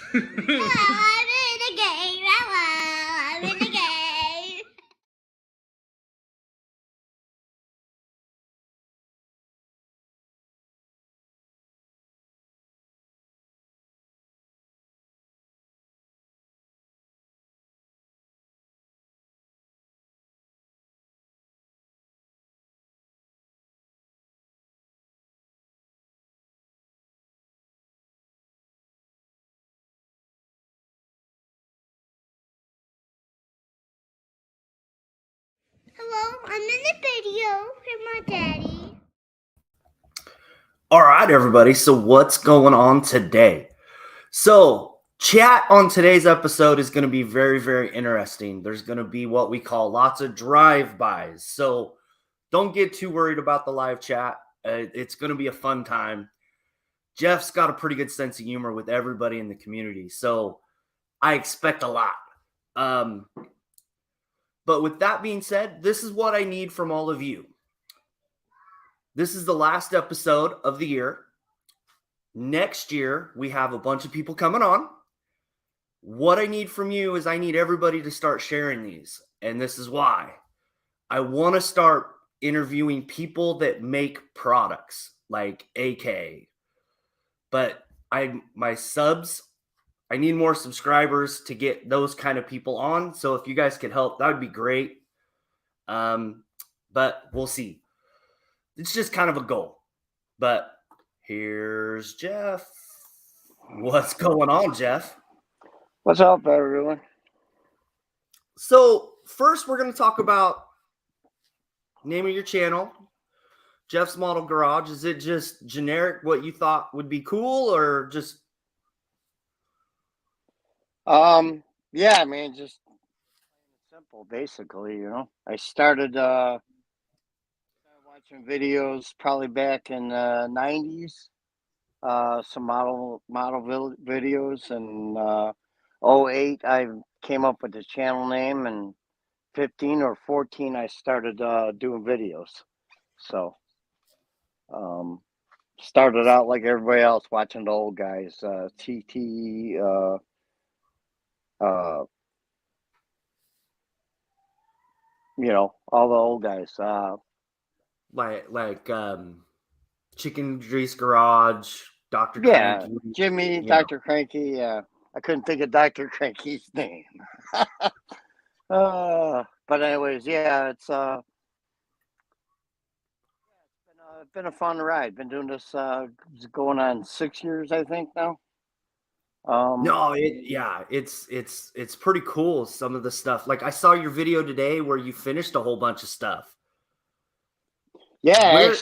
Hello, I'm in the game. Hello, I'm in the game. Hello, I'm in the video with my daddy. All right, everybody. So, what's going on today? So, chat on today's episode is going to be very, very interesting. There's going to be what we call lots of drive-bys. So, don't get too worried about the live chat. It's going to be a fun time. Jeff's got a pretty good sense of humor with everybody in the community. So, I expect a lot. But with that being said, this is what I need from all of you. This is the last episode of the year. Next year, we have a bunch of people coming on. What I need from you is I need everybody to start sharing these. And this is why I want to start interviewing people that make products like AK. But my subs, I need more subscribers to get those kind of people on. So if you guys could help, that would be great. But we'll see. It's just kind of a goal. But here's Jeff. What's going on, Jeff? What's up, everyone? So first, we're going to talk about name of your channel, Jeff's Model Garage. Is it just generic what you thought would be cool, or just? Yeah, I mean, just simple, basically. I started watching videos probably back in the '90s. Some model videos, and 08 I came up with the channel name, and 15 or 14 I started doing videos. So started out like everybody else, watching the old guys, TT, all the old guys. like Chicken Grease Garage, Dr. Yeah, Cranky, Jimmy, you know. Dr. Cranky. Yeah, I couldn't think of Dr. Cranky's name. But anyways, yeah, it's been a fun ride. Been doing this going on 6 years, I think now. No, it's pretty cool. Some of the stuff, like I saw your video today where you finished a whole bunch of stuff. Yeah, Where?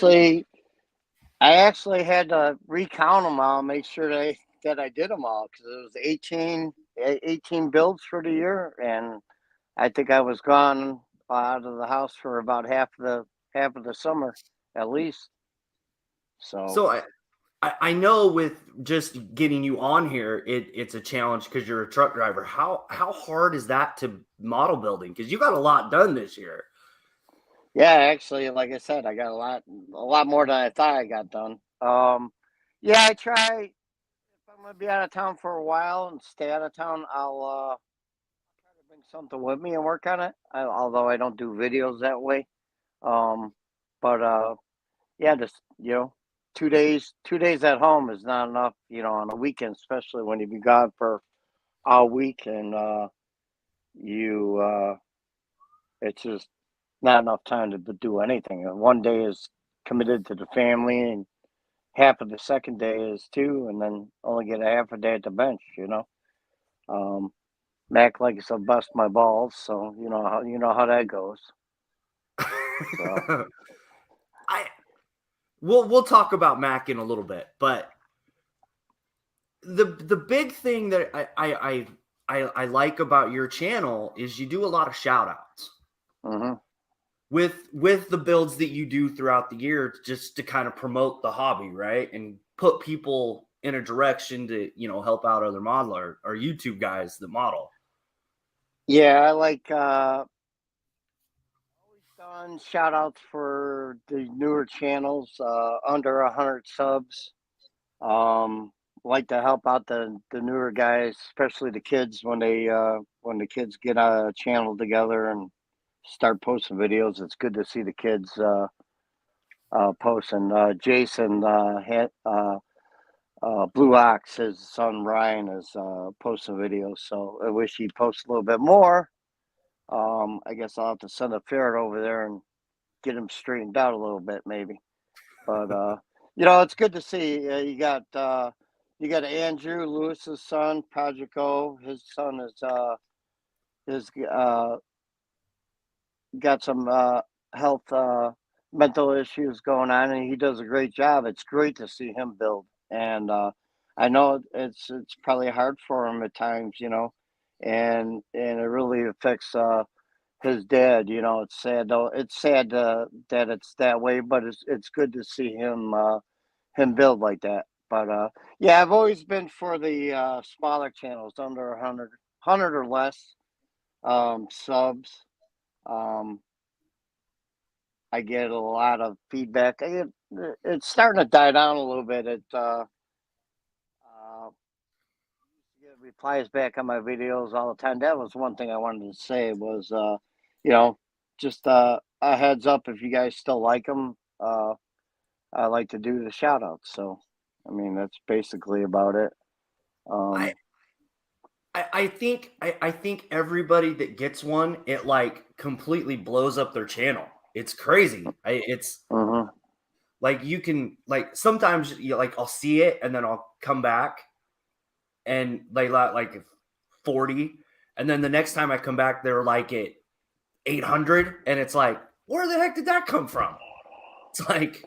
I actually had to recount them all, make sure that I did them all, because it was 18 builds for the year, and I think I was gone out of the house for about half of the summer at least. So I know with just getting you on here, it's a challenge because you're a truck driver. How hard is that to model building? Because you got a lot done this year. Yeah, actually, like I said, I got a lot more than I thought I got done. Yeah, I try. If I'm gonna be out of town for a while and stay out of town, I'll try to bring something with me and work on it. Although I don't do videos that way. Um, but yeah, just 2 days at home is not enough. On a weekend, especially when you be gone for a week, and you it's just not enough time to do anything. One day is committed to the family, and half of the second day is too, and then only get a half a day at the bench. Mac likes to bust my balls, so you know how that goes. So I we'll talk about Mac in a little bit, but the big thing that I like about your channel is you do a lot of shout outs. mm-hmm. With the builds that you do throughout the year, just to kind of promote the hobby, right, and put people in a direction to help out other modeler or YouTube guys that model. Yeah, I like always done shout outs for the newer channels under 100 subs. like to help out the newer guys, especially the kids when the kids get a channel together and start posting videos. It's good to see the kids posting. Jason Blue Ox, his son Ryan, is posting videos. So I wish he'd post a little bit more. I guess I'll have to send a ferret over there and get him straightened out a little bit, maybe. But it's good to see. You got Andrew Lewis's son, Project O. His son is got some health mental issues going on, and he does a great job. It's great to see him build, and I know it's probably hard for him at times, and it really affects his dad. It's sad though. It's sad that it's that way, but it's good to see him build like that. But yeah, I've always been for the smaller channels, under 100 or less subs. I get a lot of feedback. It's starting to die down a little bit. It get replies back on my videos all the time. That was one thing I wanted to say was, just a heads up if you guys still like them. I like to do the shout outs. So, I mean, that's basically about it. I think everybody that gets one, it like completely blows up their channel. It's crazy. It's like you can like sometimes I'll see it and then I'll come back and like 40, and then the next time I come back they're like at 800, and it's like, where the heck did that come from? It's like,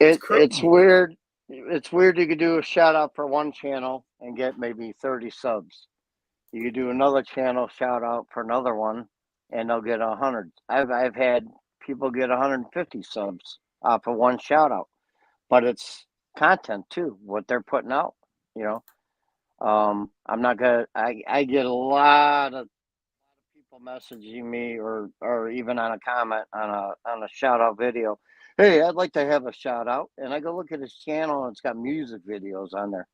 it's weird. It's weird. You could do a shout out for one channel and get maybe 30 subs. You could do another channel shout out for another one, and they'll get 100. I've had people get 150 subs off of one shout out, but it's content too, what they're putting out. I'm not gonna. I get a lot of people messaging me or even on a comment on a shout out video. Hey, I'd like to have a shout out, and I go look at his channel and it's got music videos on there.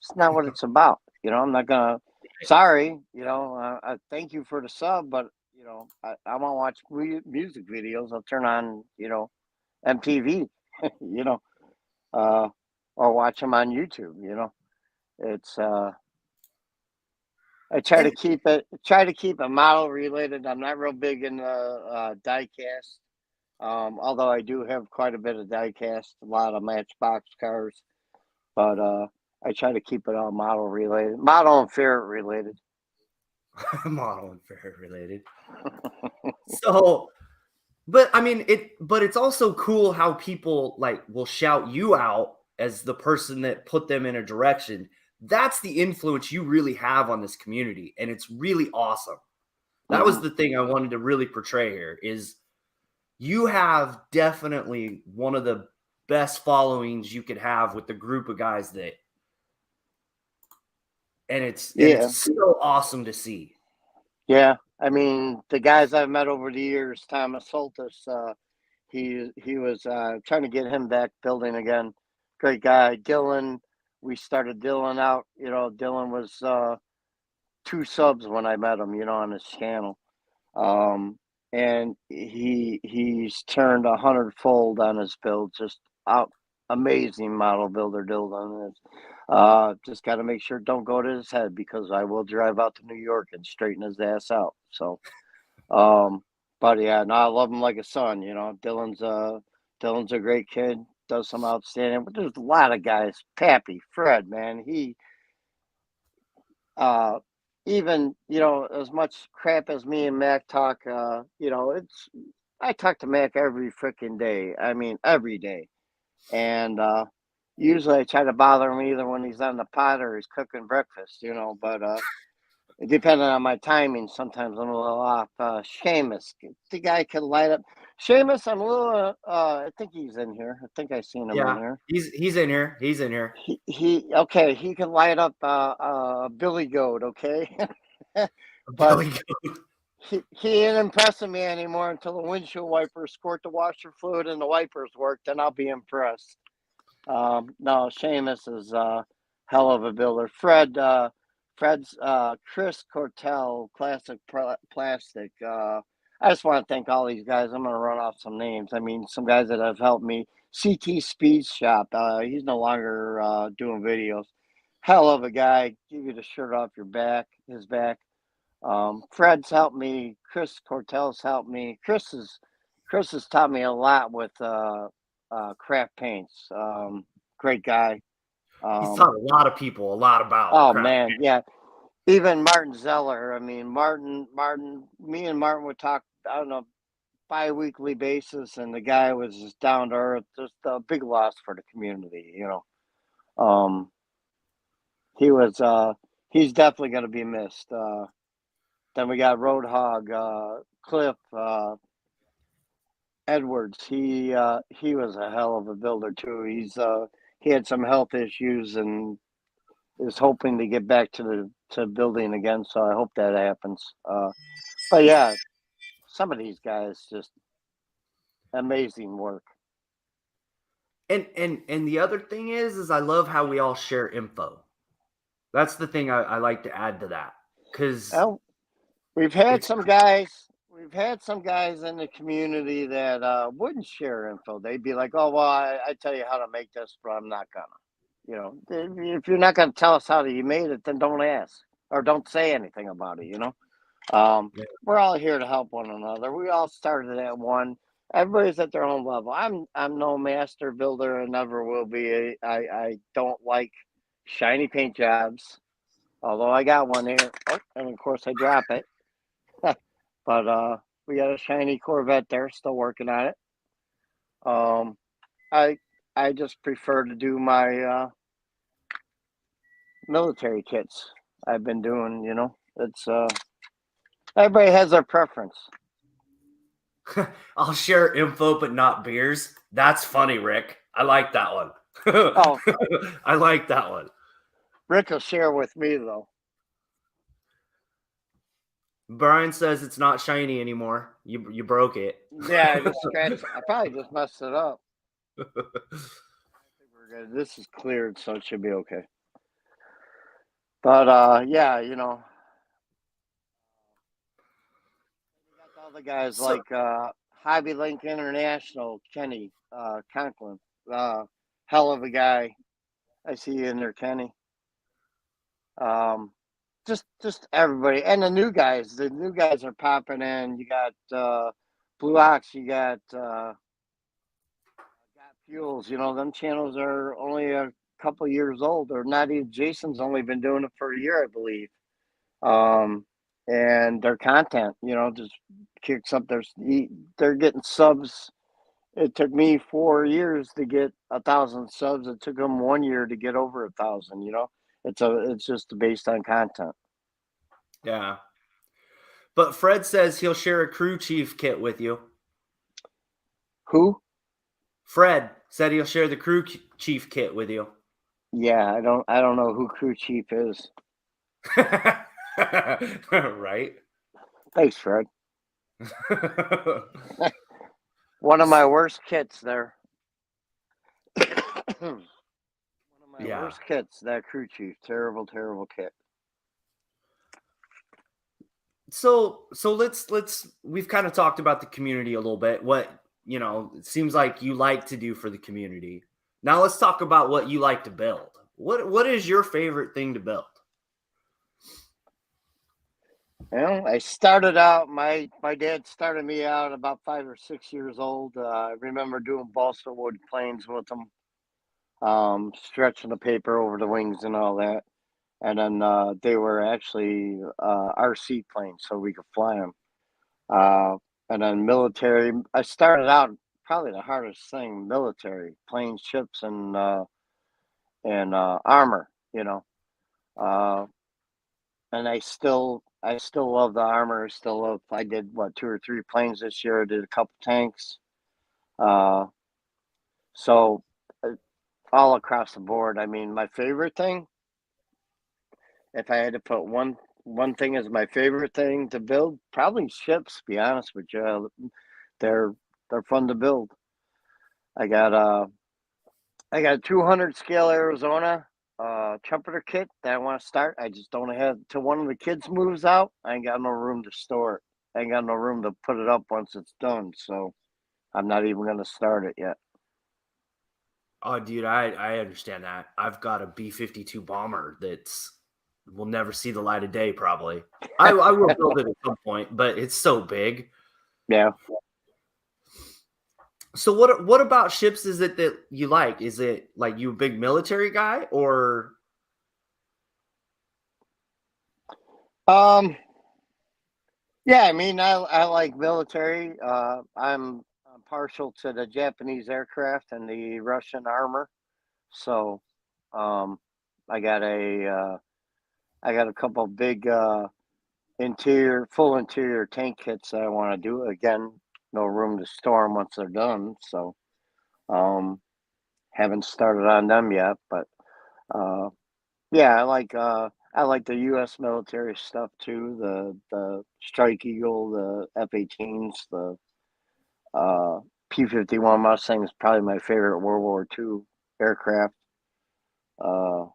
It's not what it's about. I'm not gonna. Sorry, I thank you for the sub, but I want to watch music videos. I'll turn on MTV, or watch them on YouTube. It's I try to keep it model related. I'm not real big in diecast. Although I do have quite a bit of diecast, a lot of Matchbox cars, but I try to keep it all model related, model and ferret related. Model and ferret related. So, but I mean but it's also cool how people will shout you out as the person that put them in a direction. That's the influence you really have on this community, and it's really awesome. That was the thing I wanted to really portray here is you have definitely one of the best followings you could have with the group of guys and it's so awesome to see. Yeah. I mean, the guys I've met over the years, Thomas Soltis, he was trying to get him back building again. Great guy. Dylan, we started Dylan out. Dylan was 2 subs when I met him, on his channel. And he's turned 100-fold on his build. Just amazing model builder Dylan is. Just got to make sure don't go to his head, because I will drive out to New York and straighten his ass out. So, but yeah, no, I love him like a son. Dylan's a great kid. Does some outstanding. But there's a lot of guys. Pappy, Fred, man, he even as much crap as me and Mac talk. I talk to Mac every freaking day. I mean, every day, and usually I try to bother him either when he's on the pot or he's cooking breakfast. But depending on my timing, sometimes I'm a little off. Seamus, the guy can light up. Seamus, I'm a little. I think he's in here. I think I seen him in here. He's in here. He's in here. He okay. He can light up Billy Goat. Okay, but Billy Goat. He ain't impressing me anymore until the windshield wipers squirt the washer fluid and the wipers work. Then I'll be impressed. No, Seamus is hell of a builder. Fred's Chris Cortell, Classic Plastic. I just want to thank all these guys. I'm going to run off some names. I mean, some guys that have helped me. CT Speed Shop. He's no longer doing videos. Hell of a guy. Give you the shirt off his back. Fred's helped me. Chris Cortell's helped me. Chris has taught me a lot with craft paints. Great guy. He's taught a lot of people a lot about. Oh crap. man, yeah. Even Martin Zeller. I mean, me and Martin would talk, I don't know, bi-weekly basis, and the guy was just down to earth, just a big loss for the community, you know. He's definitely going to be missed. Then we got Roadhog, Cliff, Edwards. He was a hell of a builder too. He had some health issues and is hoping to get back to building again. So I hope that happens. But yeah, some of these guys just amazing work. And the other thing is I love how we all share info. That's the thing I like to add to that, because we've had some guys in the community that wouldn't share info. They'd be like, "Oh well, I tell you how to make this, but I'm not gonna." You know, if you're not gonna tell us how you made it, then don't ask or don't say anything about it. You know, we're all here to help one another. We all started at one. Everybody's at their own level. I'm no master builder and never will be. I don't like shiny paint jobs, although I got one here. Oh, and of course I drop it. But we got a shiny Corvette there, still working on it. I just prefer to do my military kits. I've been doing, you know, it's everybody has their preference. I'll share info but not beers. That's funny, Rick. I like that one. Oh, I like that one. Rick will share with me though. Brian says it's not shiny anymore. You broke it. Yeah, I just scratched. I probably just messed it up. I think we're good. This is cleared, so it should be okay. But yeah, you know, we got all the guys like Hobby Link International, Kenny Conklin, hell of a guy. I see you in there, Kenny. Just everybody, and the new guys. The new guys are popping in. You got Blue Ox. You got Fuels. You know, them channels are only a couple years old, or not even. Jason's only been doing it for a year, I believe. And their content, you know, just kicks up. They're getting subs. It took me 4 years to get 1,000 subs. It took them 1 year to get over 1,000. You know, it's just based on content. Yeah. But Fred says he'll share a crew chief kit with you. Who? Fred said he'll share the crew chief kit with you. Yeah, I don't know who crew chief is. Right. Thanks, Fred. One of my worst kits there. One of my worst kits, that crew chief. Terrible kit. So let's we've kind of talked about the community a little bit. What, you know, it seems like you like to do for the community. Now let's talk about what you like to build. What is your favorite thing to build? Well, I started out, my dad started me out about 5 or 6 years old. I remember doing balsa wood planes with them, stretching the paper over the wings and all that. And then they were actually RC planes, so we could fly them. And then military, I started out probably the hardest thing, military, planes, ships, and armor, you know. And I still love the armor. I did 2 or 3 planes this year. I did a couple tanks. So all across the board. I mean, my favorite thing, if I had to put one thing as my favorite thing to build, probably ships. To be honest with you, they're fun to build. I got 200 scale Arizona. trumpeter kit that I want to start. I just don't have till one of the kids moves out. I ain't got no room to store it. I ain't got no room to put it up once it's done. So I'm not even going to start it yet. Oh, dude, I understand that. I've got a B-52 bomber that's will never see the light of day. Probably, I will build it at some point, but it's so big. Yeah. So what about ships is it that you like? Is it like you a big military guy or Yeah, I mean, I like military. I'm partial to the Japanese aircraft and the Russian armor. So, um, I got a couple big full interior tank kits that I want to do. Again, no room to store them once they're done. So, um, haven't started on them yet, but uh, yeah, I like the U.S. military stuff too. The Strike Eagle, the F-18s, the P-51 Mustang is probably my favorite World War II aircraft. Uh,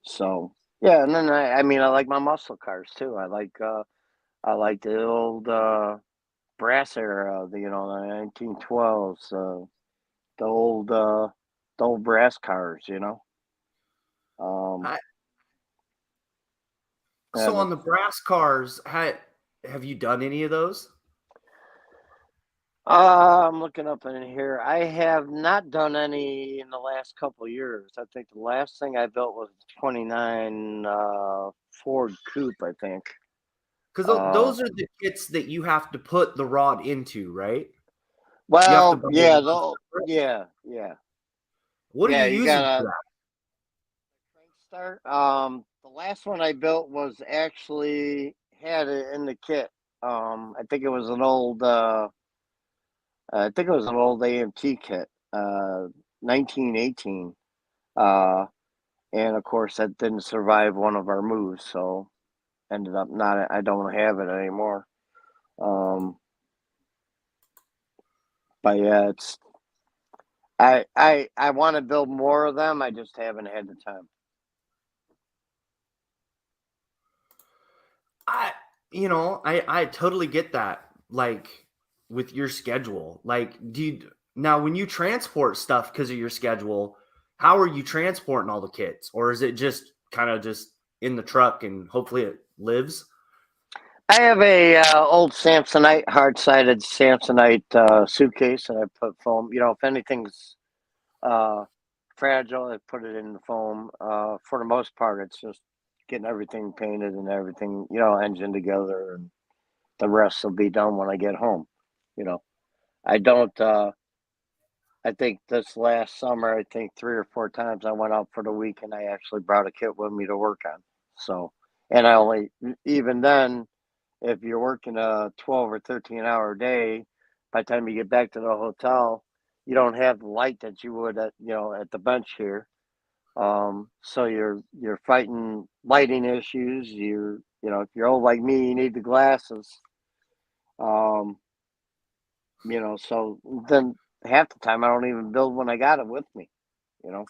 so yeah, and then I mean I like my muscle cars too. I like the old brass era, the 1912s, the old uh, the old brass cars. Um, I, so and on the brass cars, have you done any of those? I'm looking up in here. I have not done any in the last couple of years. I think the last thing I built was 29 Ford Coupe, I think. Because Uh, those are the kits that you have to put the rod into, right? You have to well, buy the yeah, rod separate. yeah. What are you You using for got a that? crank start. The last one I built was actually had it in the kit. I think it was an old. I think it was an old AMT kit. 1918. Uh, and of course that didn't survive one of our moves, so ended up not. I don't have it anymore. Um, but yeah, it's I want to build more of them. I just haven't had the time. I I totally get that. Like with your schedule, like now when you transport stuff because of your schedule, how are you transporting all the kits, or is it just kind of just in the truck and hopefully it lives? I have a old Samsonite, hard-sided Samsonite suitcase, and I put foam. If anything's uh, fragile, I put it in the foam. For the most part, it's just getting everything painted and everything, engine together, and the rest will be done when I get home. You know, I don't. I think this last summer, I think 3 or 4 times I went out for the week, and I actually brought a kit with me to work on. So, and I only even then, if you're working a 12 or 13-hour day, by the time you get back to the hotel, you don't have the light that you would at the bench here. So you're fighting lighting issues. If you're old like me, you need the glasses. Um, so then half the time I don't even build when I got it with me. You know.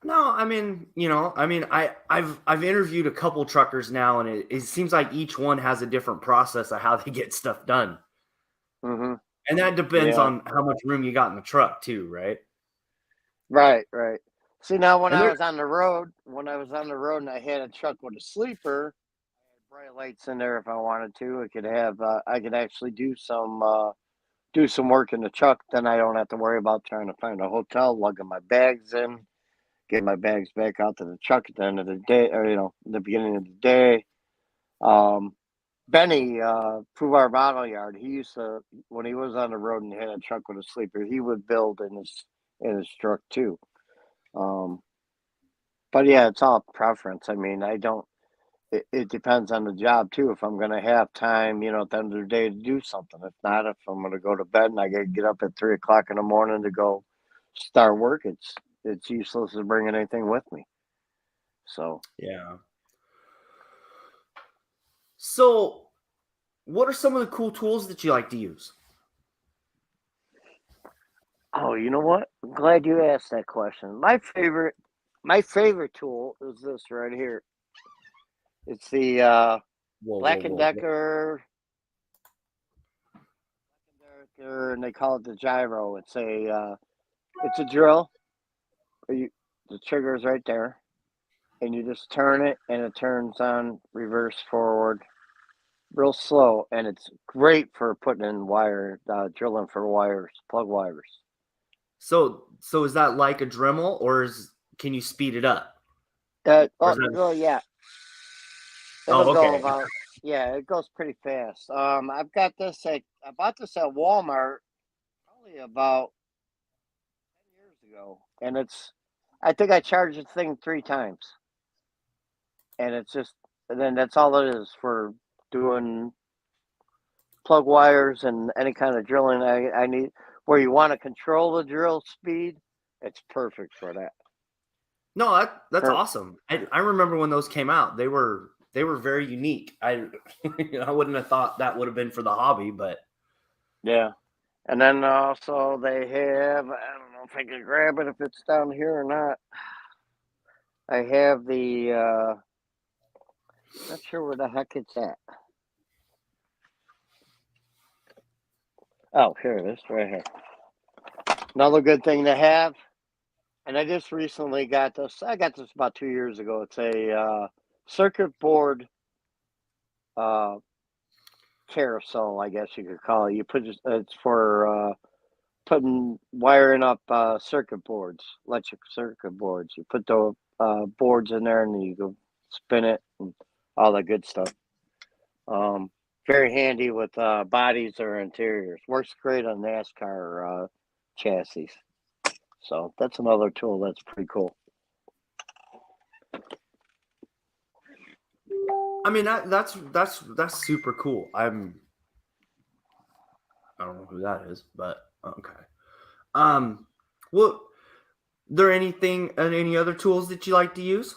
No, I've interviewed a couple truckers now, and it seems like each one has a different process of how they get stuff done, Hmm. and that depends Yeah. on how much room you got in the truck too, right? Right. Right. See, now And there, when I was on the road and I had a truck with a sleeper, bright lights in there if I wanted to. I could actually do some work in the truck. Then I don't have to worry about trying to find a hotel, lugging my bags in, get my bags back out to the truck at the end of the day, or the beginning of the day. Um, Benny, Pruvar Bottle Yard, he used to when he was on the road and had a truck with a sleeper, he would build in his truck too. Um, but yeah, it's all preference. I mean, I don't. It depends on the job too. If I'm going to have time, at the end of the day to do something. If not, if I'm going to go to bed and I got to get up at 3 o'clock in the morning to go start work, it's useless to bring anything with me. So, yeah. So, what are some of the cool tools that you like to use? Oh, you know what? I'm glad you asked that question. My favorite tool is this right here. It's the Whoa, whoa, Black and whoa, whoa. Decker, and they call it the gyro. It's a drill. The trigger is right there, and you just turn it, and it turns on reverse forward, real slow, and it's great for putting in drilling for wires, plug wires. So is that like a Dremel, or can you speed it up? Or is that? Well, yeah, it'll Oh, go okay. about, yeah, it goes pretty fast. I bought this at Walmart probably about 10 years ago, and I think I charged the thing 3 times, and and then that's all it is for doing plug wires and any kind of drilling I need. Where you want to control the drill speed, it's perfect for that. No, that's Per- awesome. I remember when those came out. They were very unique. I wouldn't have thought that would have been for the hobby, but yeah. And then also they have, I don't know if I can grab it if it's down here or not. I have not sure where the heck it's at. Oh, here it is, right here. Another good thing to have. And I just recently got this. I got this about 2 years ago. It's a circuit board uh, carousel, I guess you could call it. It's for putting wiring up circuit boards, electric circuit boards. You put the boards in there and you go spin it and all that good stuff. Very handy with bodies or interiors. Works great on NASCAR chassis. So that's another tool that's pretty cool. I mean that's super cool. I don't know who that is, but okay. Um, well, there anything and any other tools that you like to use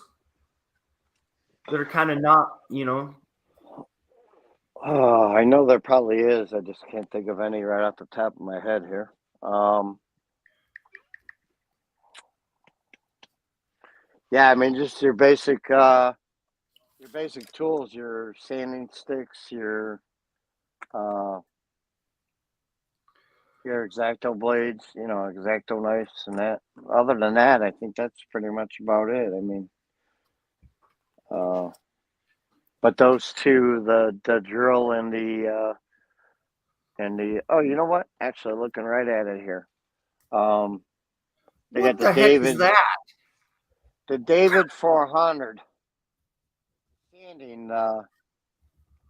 that are kind of not, Oh, I know there probably is. I just can't think of any right off the top of my head here. Yeah, I mean just your basic tools, your sanding sticks, uh, your X-Acto blades, X-Acto knives, and that. Other than that, I think that's pretty much about it. I mean, uh, but those two, the drill and the oh, you know what? Actually, looking right at it here, um, they got what the heck is that? the David 400 sanding.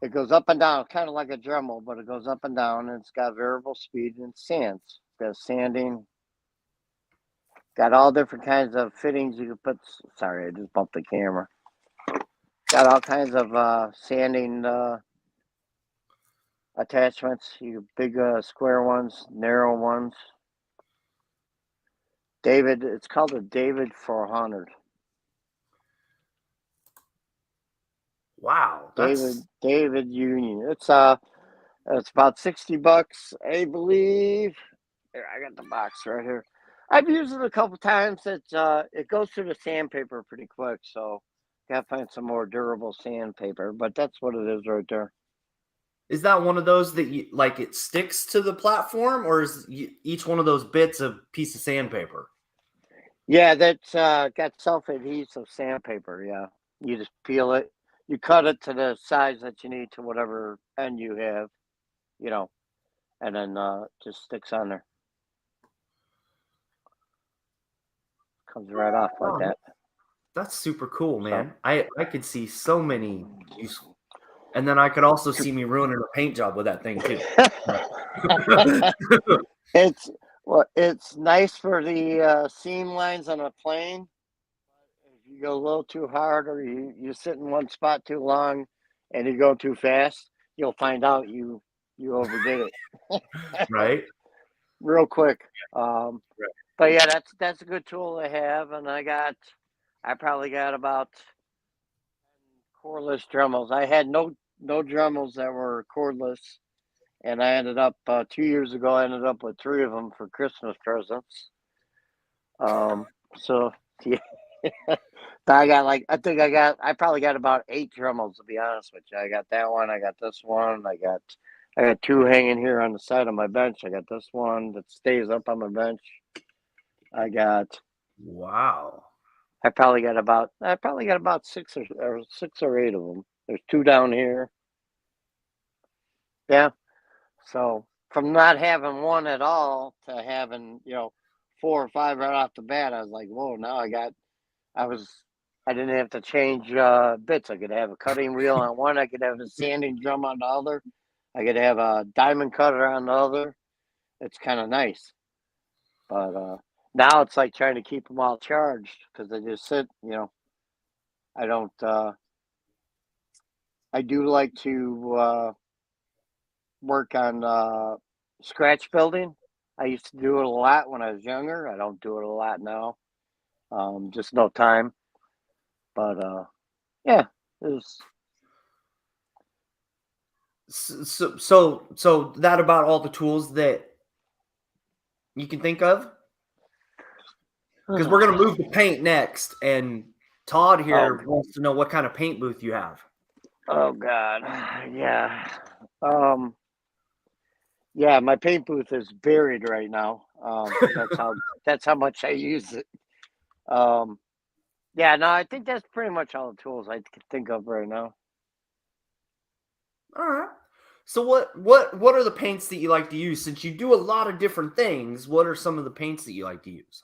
It goes up and down, kind of like a Dremel, but it goes up and down, and it's got variable speed and sands. It's got sanding, got all different kinds of fittings you can put. Sorry, I just bumped the camera. Got all kinds of sanding attachments. You big square ones, narrow ones. It's called the David 400. Wow, David Union. It's about $60, I believe. Here, I got the box right here. I've used it a couple times. It goes through the sandpaper pretty quick, so gotta find some more durable sandpaper. But that's what it is right there. is that one of those that you like it sticks to the platform, or is each one of those bits a piece of sandpaper? Yeah, that's got self-adhesive sandpaper. Yeah, you just peel it. You cut it to the size that you need to whatever end you have, you know, and then just sticks on there. Comes right off like Oh, that. that's super cool, So man. I could see so many useful, and then I could also see me ruining a paint job with that thing too. it's it's nice for the seam lines on a plane. If you go a little too hard or you sit in one spot too long and you go too fast, you'll find out you overdid it Right? real quick. Um, Right. but yeah, that's a good tool to have, and I probably got about 10 cordless Dremels. I had no Dremels that were cordless, and I ended up 2 years ago. I ended up with 3 of them for Christmas presents. So yeah, I probably got about 8 Dremels, to be honest with you. I got that one. I got this one. I got 2 hanging here on the side of my bench. I got this one that stays up on my bench. Wow. I probably got about 6 or 8 of them. There's 2 down here. Yeah. So from not having one at all to having 4 or 5 right off the bat, I was like, whoa! Now I didn't have to change bits. I could have a cutting wheel on one. I could have a sanding drum on the other. I could have a diamond cutter on the other. It's kind of nice. But now it's like trying to keep them all charged because they just sit. I don't. I do like to work on scratch building. I used to do it a lot when I was younger. I don't do it a lot now. Just no time. But yeah, it's So that about all the tools that you can think of? Because we're gonna move to paint next, and Todd here wants to know what kind of paint booth you have. Oh God, yeah. Yeah, my paint booth is buried right now. That's how much I use it. Yeah, no, I think that's pretty much all the tools I can think of right now. All right. So what are the paints that you like to use? Since you do a lot of different things, what are some of the paints that you like to use?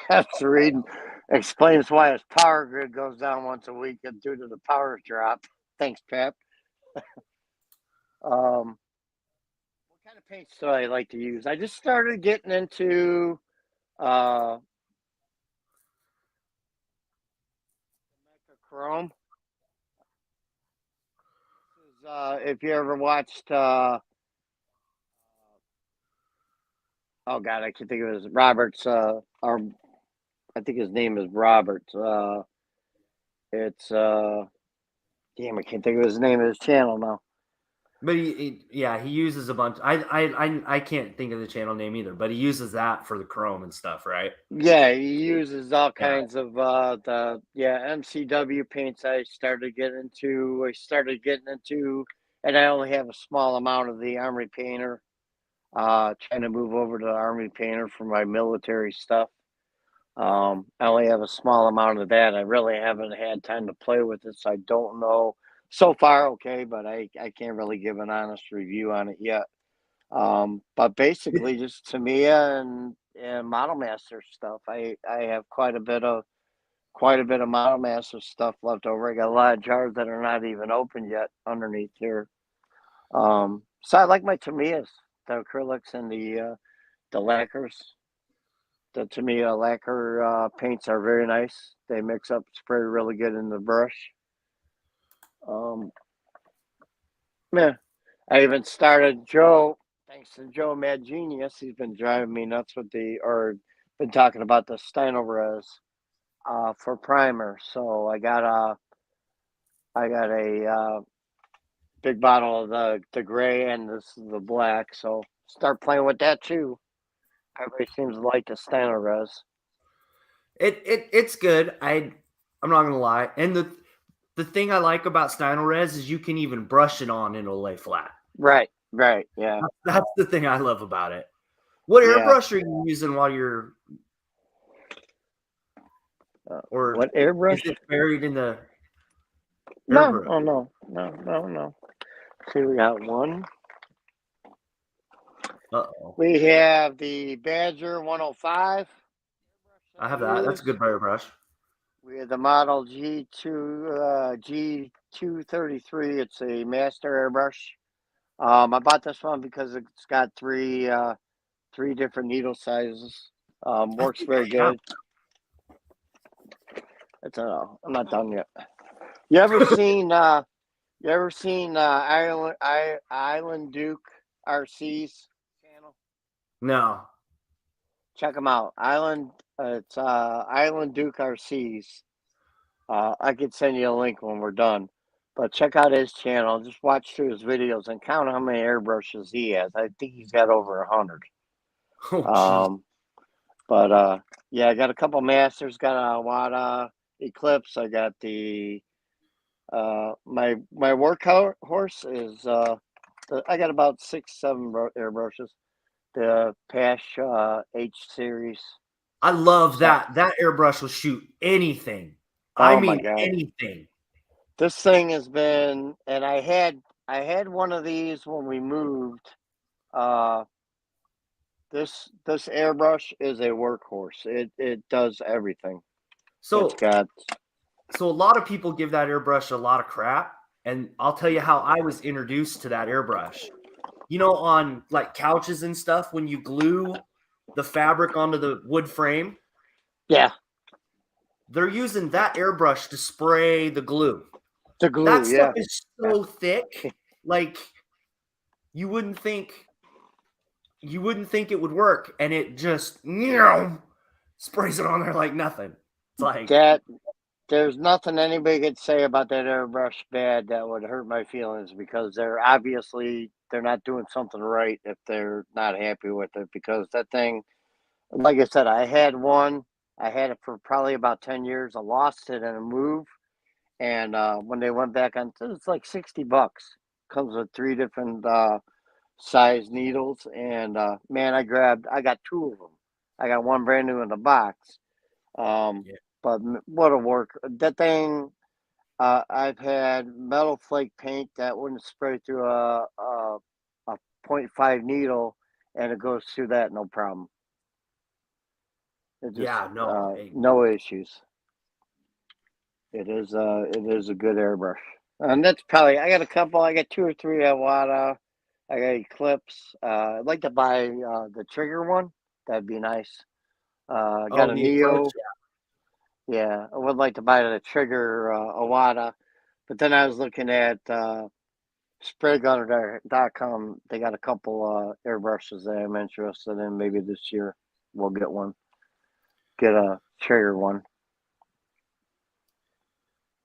That's reading explains why his power grid goes down once a week due to the power drop. Thanks, Pep. What kind of paints do I like to use? I just started getting into chrome. If you ever watched oh God, I can think of his Robert's or I think his name is Robert. It's damn, I can't think of his name of his channel now. But he uses a bunch. I can't think of the channel name either, but he uses that for the chrome and stuff, right? Yeah, he uses all kinds of the MCW paints. I started getting into, and I only have a small amount of the Army Painter. Trying to move over to the Army Painter for my military stuff. I only have a small amount of that. I really haven't had time to play with it, so I don't know. So far, okay, but I can't really give an honest review on it yet. But basically, just Tamiya and Model Master stuff. I have quite a bit of Model Master stuff left over. I got a lot of jars that are not even open yet underneath here. So I like my Tamiyas, the acrylics and the lacquers. The Tamiya lacquer paints are very nice. They mix up, spray really good in the brush. Yeah, I even started Joe. Thanks to Joe Mad Genius, he's been driving me nuts with been talking about the Stynylrez for primer. So I got a big bottle of the gray, and this is the black. So start playing with that too. Everybody seems to like the Stynylrez. It's good. I'm not gonna lie. And the thing I like about Stynylrez is you can even brush it on and it'll lay flat. Right, yeah. That's the thing I love about it. What airbrush are you using while you're or what airbrush? Is it buried in the airbrush? No. See, we got one. Uh-oh. We have the Badger 105. I have that. That's a good airbrush. We have the model G233. It's a master airbrush. I bought this one because it's got three different needle sizes. Works very good. I'm not done yet. You ever seen Island Duke RC's channel? No. Check them out. It's Island Duke RC's. I could send you a link when we're done. But check out his channel. Just watch through his videos and count how many airbrushes he has. I think he's got over 100. Oh, geez. But yeah, I got a couple masters. Got a Wada Eclipse. I got the my workhorse is I got about 6-7 airbrushes. The Pash H series. I love that. That airbrush will shoot anything. I Oh my mean, God. anything. This thing has been, and I had one of these when we moved. This airbrush is a workhorse. It does everything. So, It's got so a lot of people give that airbrush a lot of crap, and I'll tell you how I was introduced to that airbrush. You know, on like couches and stuff, when you glue the fabric onto the wood frame, yeah, they're using that airbrush to spray the glue. the glue. That Yeah, stuff is so thick, like you wouldn't think it would work, and it just sprays it on there like nothing. It's like that. There's nothing anybody could say about that airbrush bad that would hurt my feelings, because they're not doing something right if they're not happy with it, because that thing, like I said, I had one. I had it for probably about 10 years. I lost it in a move. And when they went back on, it's like $60. Comes with 3 different size needles. And man, I got 2 of them. I got one brand new in the box. Yeah. But what a work. That thing, I've had metal flake paint that wouldn't spray through a 0.5 needle, and it goes through that no problem. It just, yeah, no. no issues. It is a good airbrush. And that's probably, I got 2 or 3 at Wada. I got Eclipse. I'd like to buy the trigger one. That'd be nice. Got a the Neo. Eclipse, Yeah, I would like to buy the trigger Awada, but then I was looking at spraygunner.com. They got a couple airbrushes that I'm interested in. Maybe this year we'll get one. Get a trigger one.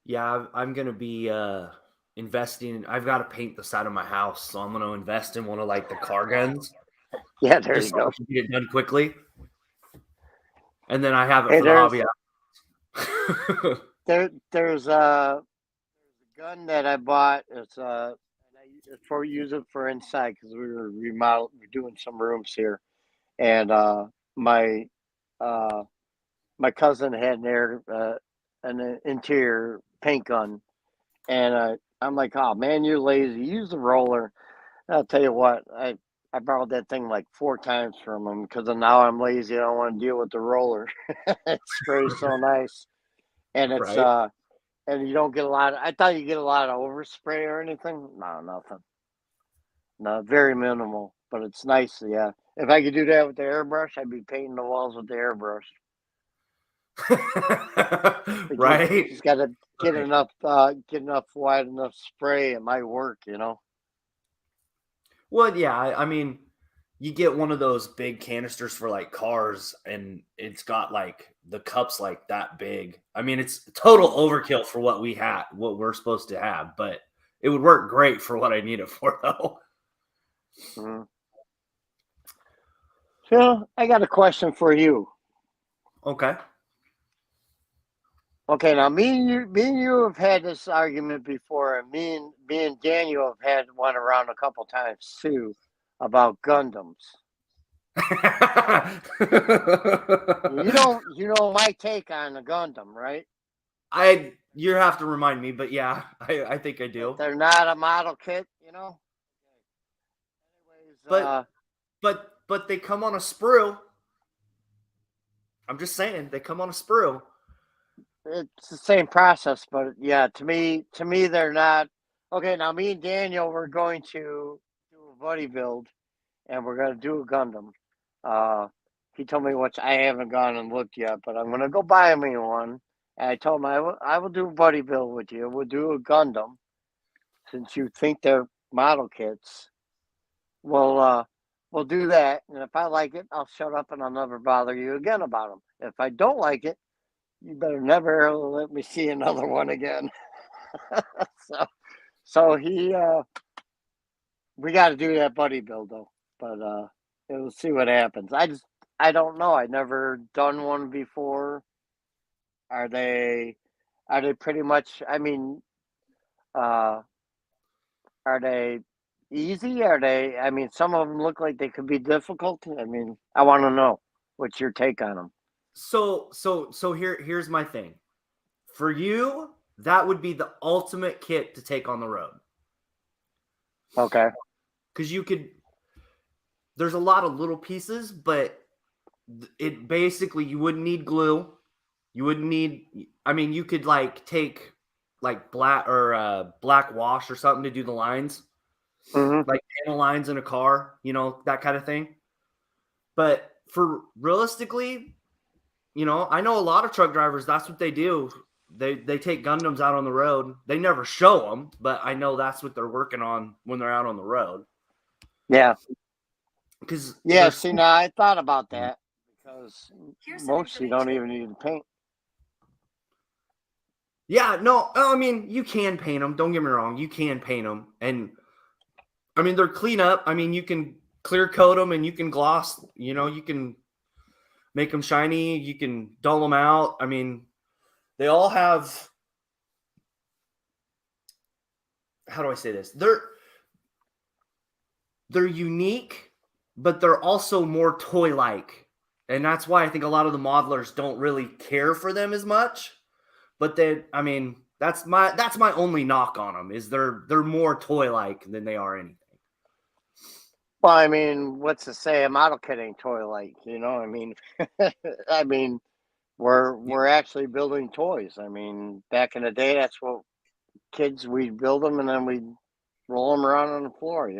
Yeah, I'm gonna be investing. I've got to paint the side of my house, so I'm gonna invest in one of like the car guns. Yeah, there Just you so go. I can get it done quickly. And then I have it Hey, for the hobby. there's a gun that I bought. It's use it for inside, because we were doing some rooms here, and my my cousin had an interior paint gun, and I'm like, oh man, you're lazy. Use the roller. I'll tell you what, I borrowed that thing like 4 times from him, because now I'm lazy. I don't want to deal with the roller. It sprays so nice, and it's Right. and you don't get a lot. I thought you get a lot of overspray or anything. No, nothing. No, very minimal. But it's nice. Yeah, if I could do that with the airbrush, I'd be painting the walls with the airbrush. Right. You just got to get enough wide enough spray. It might work, Well, yeah, I mean, you get one of those big canisters for like cars, and it's got like the cups like that big. I mean, it's total overkill for what we're supposed to have, but it would work great for what I need it for, though. Mm-hmm. So I got a question for you. Okay. Okay, now me and you have had this argument before, and me and Daniel have had one around a couple times too, about Gundams. You know my take on the Gundam, right? You have to remind me, but yeah, I think I do. They're not a model kit, Anyways, but they come on a sprue. I'm just saying, they come on a sprue. It's the same process, but yeah, to me they're not. Okay, now me and Daniel, we're going to do a buddy build, and we're going to do a Gundam. He told me, which I haven't gone and looked yet, but I'm going to go buy me one. And I told him I will do a buddy build with you. We'll do a Gundam, since you think they're model kits. We'll do that, and if I like it, I'll shut up and I'll never bother you again about them. If I don't like it, you better never let me see another one again. So So we got to do that buddy build though, but we'll see what happens. I don't know. I never done one before. Are they pretty much? I mean, uh, are they easy? Are they? I mean, some of them look like they could be difficult. I mean, I want to know what's your take on them. So here's my thing. For you, that would be the ultimate kit to take on the road. Okay. Because there's a lot of little pieces, but it basically, you wouldn't need glue. You wouldn't need, I mean, you could like take like black wash or something to do the lines, like panel lines in a car, that kind of thing. But for realistically, I know a lot of truck drivers, that's what they do. They take Gundams out on the road. They never show them, but I know that's what they're working on when they're out on the road. Yeah. See, now I thought about that because most you don't even need to paint. Yeah, no, I mean, you can paint them. Don't get me wrong. You can paint them. And, I mean, they're clean up. I mean, you can clear coat them and you can gloss, you can make them shiny. You can dull them out. I mean, they all have, how do I say this? They're unique, but they're also more toy-like. And that's why I think a lot of the modelers don't really care for them as much. But that's my only knock on them, is they're more toy-like than they are anything. Well, I mean, what's to say a model kit ain't toy-like, I mean, I mean, we're actually building toys. I mean, back in the day, that's what kids, we'd build them and then we'd roll them around on the floor,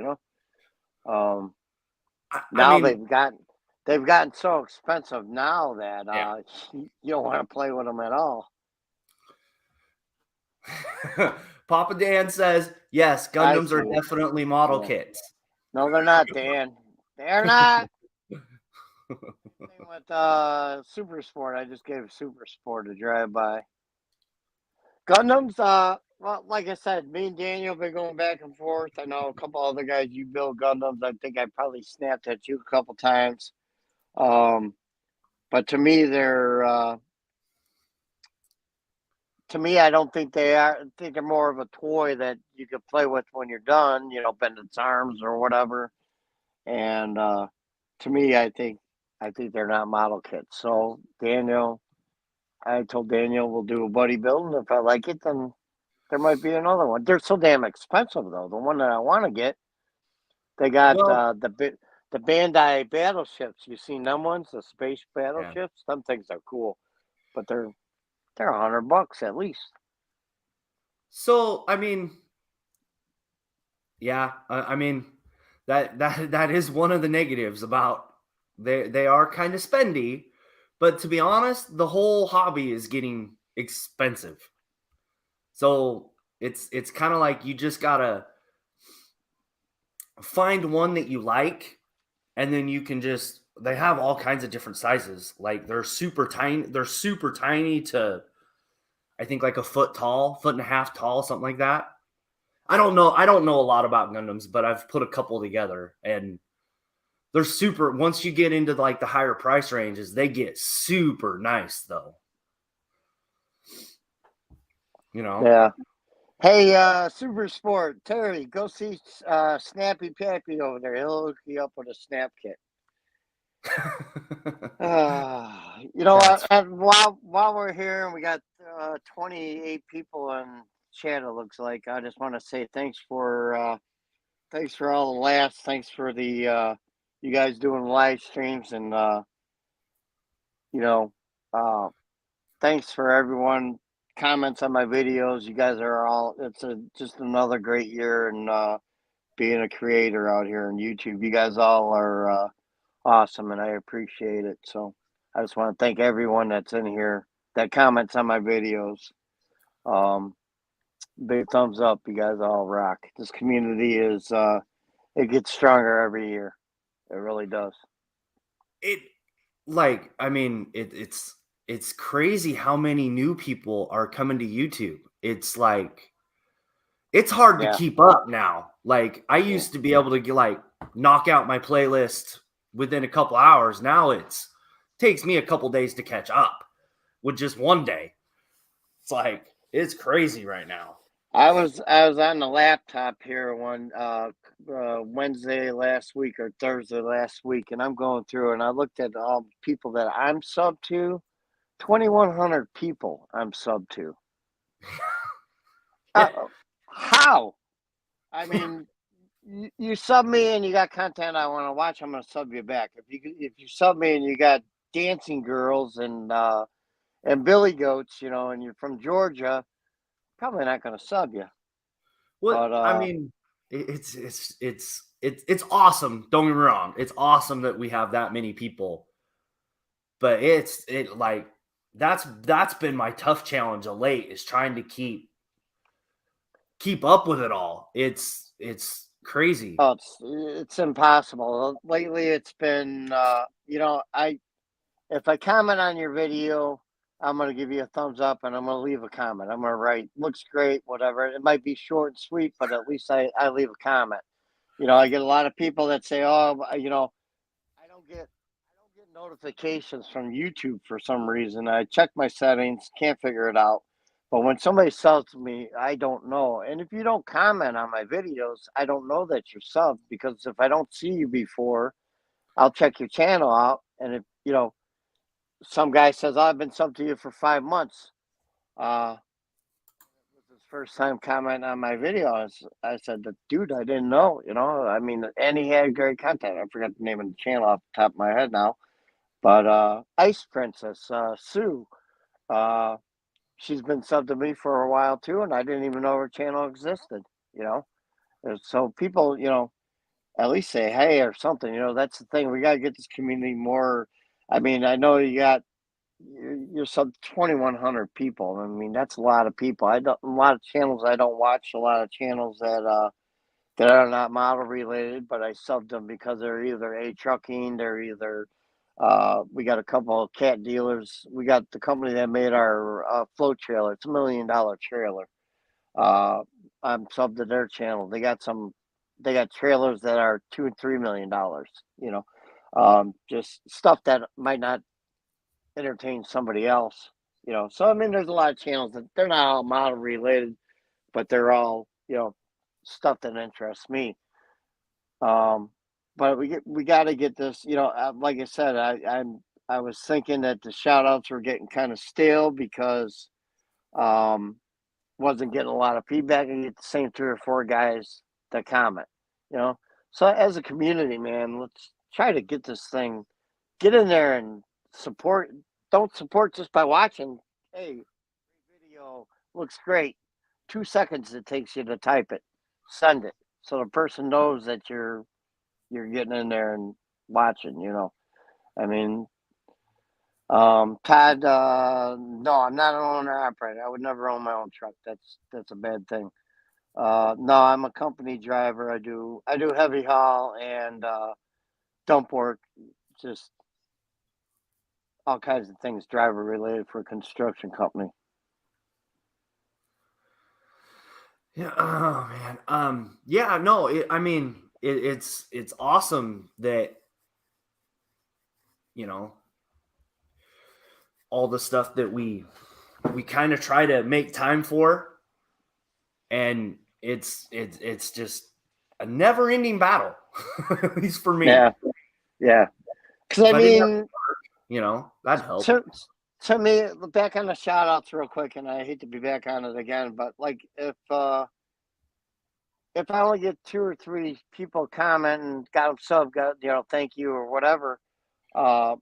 Now they've gotten so expensive now that you don't want to play with them at all. Papa Dan says, yes, Gundams are definitely model kits. No, they're not, Dan. They're not. Same with Super Sport. I just gave Super Sport a drive-by. Gundams, well, like I said, me and Daniel have been going back and forth. I know a couple other guys, you build Gundams. I think I probably snapped at you a couple times. But to me, I don't think they are. I think they're more of a toy that you could play with when you're done, bend its arms or whatever. And to me, I think they're not model kits. So I told Daniel we'll do a buddy build, and if I like it, then there might be another one. They're so damn expensive, though. The one that I want to get, they got the Bandai battleships. You seen them ones, the space battleships? Them things are cool, but they're $100 at least. So I mean, yeah, I mean that is one of the negatives about they are kind of spendy, but to be honest, the whole hobby is getting expensive. So it's kind of like you just gotta find one that you like, and then you can they have all kinds of different sizes. Like they're super tiny to, I think, like a foot and a half tall, something like that. I don't know a lot about Gundams, but I've put a couple together, and they're super. Once you get into like the higher price ranges, they get super nice, though. Yeah. Hey, Super Sport, Terry, go see Snappy Pappy over there. He'll hook you up with a snap kit. While we're here and we got 28 people in chat, it looks like, I just want to say thanks for all the laughs. Thanks for the you guys doing live streams, and thanks for everyone comments on my videos. You guys are it's just another great year, and being a creator out here on YouTube. You guys all are awesome, and I appreciate it. So I just want to thank everyone that's in here that comments on my videos. Big thumbs up. You guys all rock. This community is it gets stronger every year. It really does. It's crazy how many new people are coming to YouTube. It's like, it's hard to Yeah. keep up now. Like I used to be able to like knock out my playlist within a couple hours. Now it takes me a couple days to catch up with just one day. It's like it's crazy right now. I was on the laptop here one Wednesday last week or Thursday last week, and I'm going through and I looked at all the people that I'm sub to. 2,100 people I'm sub to. How? I mean, you sub me and you got content I want to watch, I'm going to sub you back. If you sub me and you got dancing girls and billy goats, you know, and you're from Georgia, probably not going to sub you. Well, But I mean, it's awesome. Don't get me wrong. It's awesome that we have that many people. But that's been my tough challenge of late is trying to keep up with it all. It's crazy. oh, it's impossible. Lately, it's been you know, if I comment on your video, I'm going to give you a thumbs up and I'm going to leave a comment. I'm going to write, looks great, whatever. It might be short and sweet, but at least I leave a comment. You know, I get a lot of people that say, oh, you know, I don't get notifications from YouTube for some reason. I check my settings, can't figure it out. But when somebody subs me, I don't know. And if you don't comment on my videos, I don't know that you're subbed because if I don't see you before, I'll check your channel out. And if, you know, some guy says, oh, I've been subbed to you for 5 months. This is his first time commenting on my video. I said, dude, I didn't know, you know. I mean, and he had great content. I forgot the name of the channel off the top of my head now. But Ice Princess, Sue, she's been subbed to me for a while too, and I didn't even know her channel existed, you know. So people, you know, at least say hey or something, you know. That's the thing. We got to get this community more. I mean, I know you're sub 2,100 people. I mean, that's a lot of people. I don't a lot of channels I don't watch. A lot of channels that are not model related, but I subbed them because they're either a trucking, they're either we got a couple of cat dealers. We got the company that made our float trailer. It's $1 million trailer. I'm subbed to their channel. They got trailers that are $2 and $3 million. You know, just stuff that might not entertain somebody else. You know, so I mean, there's a lot of channels that they're not all model related, but they're all, you know, stuff that interests me. But we got to get this. You know, like I said, I was thinking that the shout outs were getting kind of stale because wasn't getting a lot of feedback and get the same 3 or 4 guys that comment. You know, so as a community, man, let's try to get this thing, get in there and support. Don't support just by watching. Hey, video looks great. 2 seconds it takes you to type it, send it, so the person knows that you're getting in there and watching. You know, I mean, Todd, no, I'm not an owner operator. I would never own my own truck. That's a bad thing. No, I'm a company driver. I do heavy haul and dump work, just all kinds of things driver related for a construction company. Yeah. Oh man. Yeah. No. I mean, it's awesome that you know all the stuff that we kind of try to make time for, and it's just a never ending battle, at least for me. Yeah. Because I mean, you know, that helps. To me, back on the shout outs real quick, and I hate to be back on it again, but like if I only get 2 or 3 people comment and got them sub, got, you know, thank you or whatever, then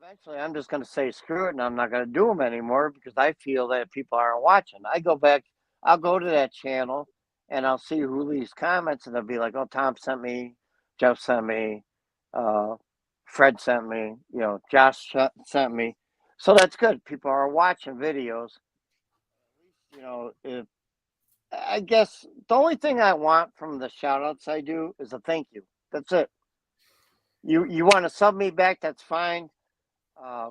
eventually I'm just going to say screw it and I'm not going to do them anymore because I feel that people aren't watching. I'll go to that channel and I'll see who leaves comments and they'll be like, oh, Tom sent me, Jeff sent me, Fred sent me, you know, Josh sent me. So that's good. People are watching videos. You know, I guess the only thing I want from the shout outs I do is a thank you. That's it. You want to sub me back, that's fine. I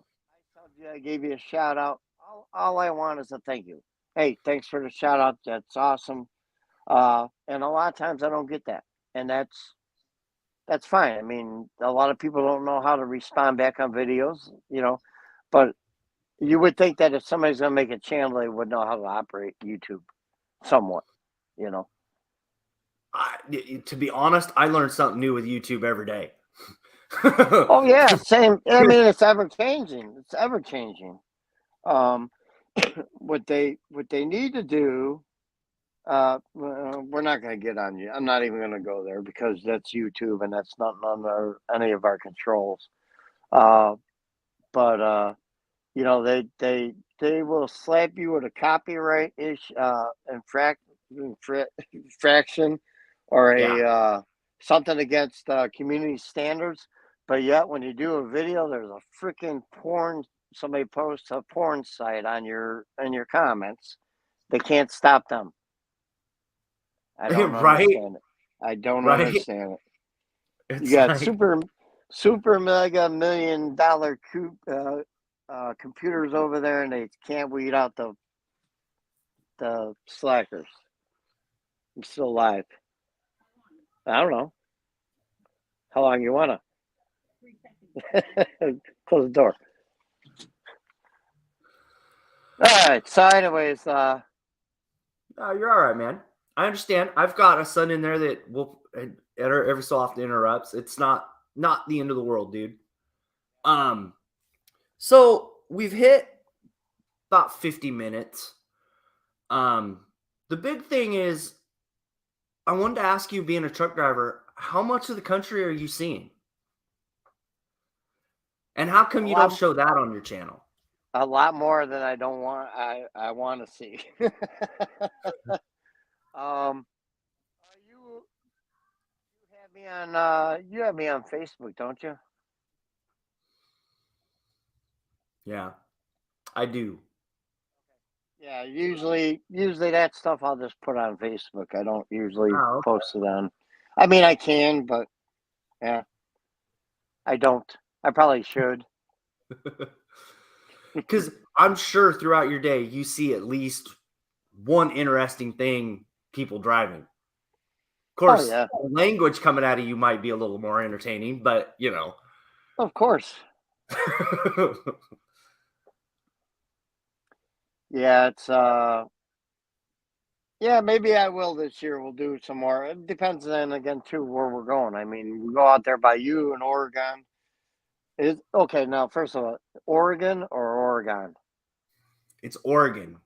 gave you a shout out. All I want is a thank you. hey, thanks for the shout out. That's awesome. And a lot of times I don't get that, and that's fine. I mean, a lot of people don't know how to respond back on videos, but you would think that if somebody's going to make a channel, they would know how to operate YouTube somewhat, you know. To be honest, I learn something new with YouTube every day. Oh yeah, same. I mean, it's ever changing. It's ever changing. Um, what they need to do. Well, we're not going to get on you. I'm not even going to go there because that's YouTube and that's not under any of our controls. But they will slap you with a copyright infraction or a Yeah. something against community standards. But yet, when you do a video, there's a freaking porn. Somebody posts a porn site on your comments. They can't stop them. I don't Right? understand it. I don't Right? understand it. It's You got like, super mega $1 million computers over there, and they can't weed out the slackers. I'm still alive. I don't know how long you wanna close the door. All right. So, anyways, oh, you're all right, man. I understand. I've got a son in there that will every so often interrupts. It's not the end of the world, dude. So we've hit about 50 minutes. The big thing is, I wanted to ask you, being a truck driver, how much of the country are you seeing? And how come you don't show that on your channel? a lot more than I don't want. I want to see. You have me on. You have me on Facebook, don't you? Yeah, I do. Yeah, usually that stuff I'll just put on Facebook. I don't usually Oh, okay. post it on. I mean, I can, but yeah, I don't. I probably should. Because I'm sure throughout your day you see at least one interesting thing people driving. Of Oh course, yeah, language coming out of you might be a little more entertaining, but of course. Yeah, it's yeah, maybe I will this year. We'll do some more. It depends then again too where we're going. I mean, we go out there by you in Oregon. Is okay now. First of all, Oregon or Oregon? It's Oregon,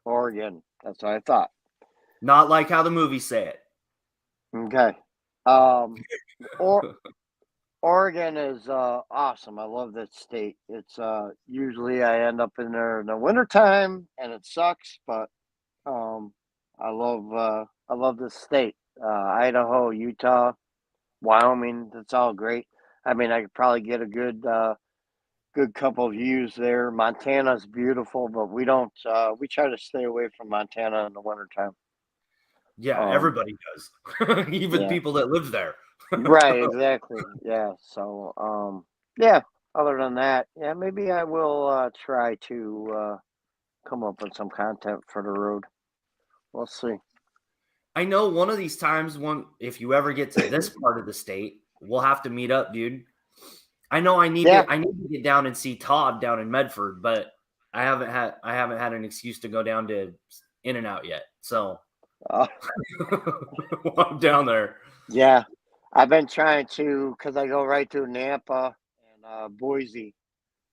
Oregon. That's what I thought. not like how the movies say it. Okay. Um, or Oregon is awesome. I love that state. It's usually I end up in there in the wintertime and it sucks, but um, I love this state. Idaho, Utah, Wyoming. That's all great. I mean, I could probably get a good couple of views there. Montana's beautiful, but we don't. We try to stay away from Montana in the wintertime. Yeah, Um, everybody does, even yeah, people that live there. right, exactly. Yeah. So, yeah. Other than that, yeah, maybe I will try to come up with some content for the road. We'll see. I know one of these times, if you ever get to this part of the state, we'll have to meet up, dude. I know Yeah. I need to get down and see Todd down in Medford, but I haven't had an excuse to go down to In and Out yet. So Uh, while I'm down there. yeah. I've been trying to because I go right through Nampa and Boise,